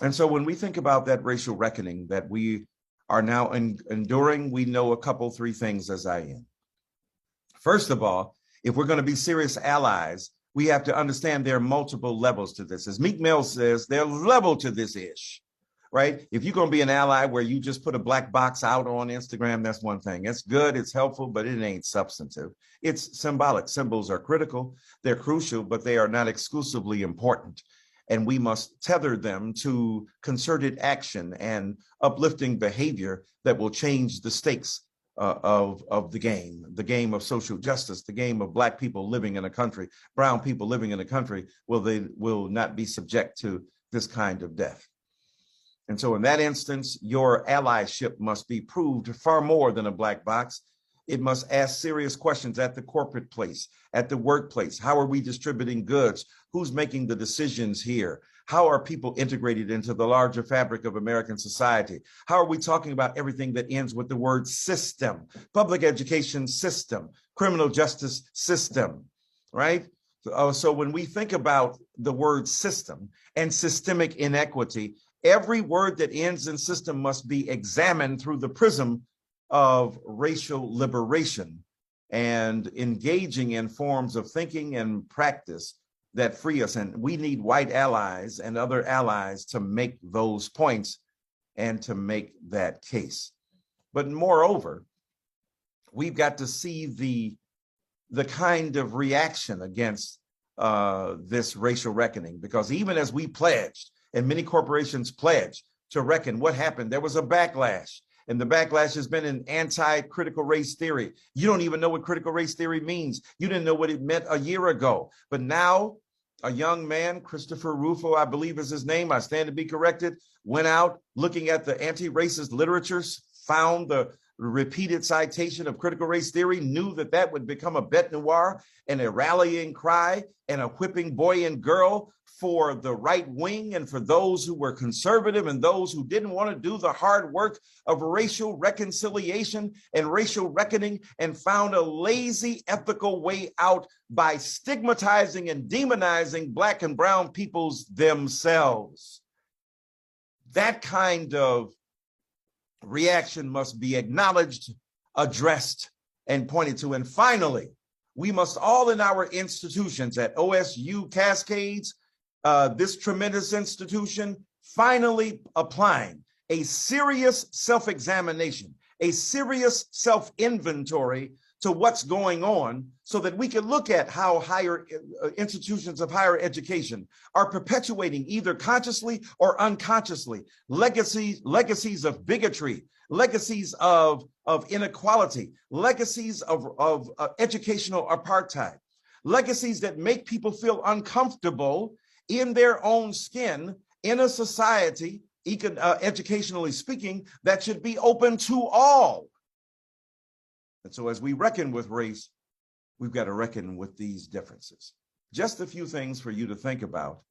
And so when we think about that racial reckoning that we are now enduring, we know a couple, three things as I end. First of all, if we're going to be serious allies, we have to understand there are multiple levels to this. As Meek Mill says, there's level to this ish, right? If you're going to be an ally where you just put a black box out on Instagram, that's one thing. It's good, it's helpful, but it ain't substantive. It's symbolic. Symbols are critical, they're crucial, but they are not exclusively important. And we must tether them to concerted action and uplifting behavior that will change the stakes of the game of social justice, the game of Black people living in a country, brown people living in a country, they will not be subject to this kind of death. And so in that instance, your allyship must be proved far more than a black box. It must ask serious questions at the corporate place, at the workplace. How are we distributing goods? Who's making the decisions here? How are people integrated into the larger fabric of American society? How are we talking about everything that ends with the word system, public education system, criminal justice system, right? So when we think about the word system and systemic inequity, every word that ends in system must be examined through the prism of racial liberation and engaging in forms of thinking and practice that free us. And we need white allies and other allies to make those points and to make that case. But moreover, we've got to see the kind of reaction against this racial reckoning, because even as we pledged, and many corporations pledged to reckon, what happened? There was a backlash. And the backlash has been an anti-critical race theory. You don't even know what critical race theory means. You didn't know what it meant a year ago. But now a young man, Christopher Rufo, I believe is his name, I stand to be corrected, went out looking at the anti-racist literatures, found the repeated citation of critical race theory, knew that that would become a bête noire and a rallying cry and a whipping boy and girl for the right wing and for those who were conservative and those who didn't want to do the hard work of racial reconciliation and racial reckoning, and found a lazy ethical way out by stigmatizing and demonizing Black and brown peoples themselves. That kind of reaction must be acknowledged, addressed, and pointed to. And finally, we must all in our institutions at OSU Cascades, this tremendous institution, finally applying a serious self-examination, a serious self-inventory to what's going on, so that we can look at how higher institutions of higher education are perpetuating, either consciously or unconsciously, legacies of bigotry, legacies of inequality, legacies of educational apartheid, legacies that make people feel uncomfortable in their own skin in a society, educationally speaking, that should be open to all. And so as we reckon with race, we've got to reckon with these differences. Just a few things for you to think about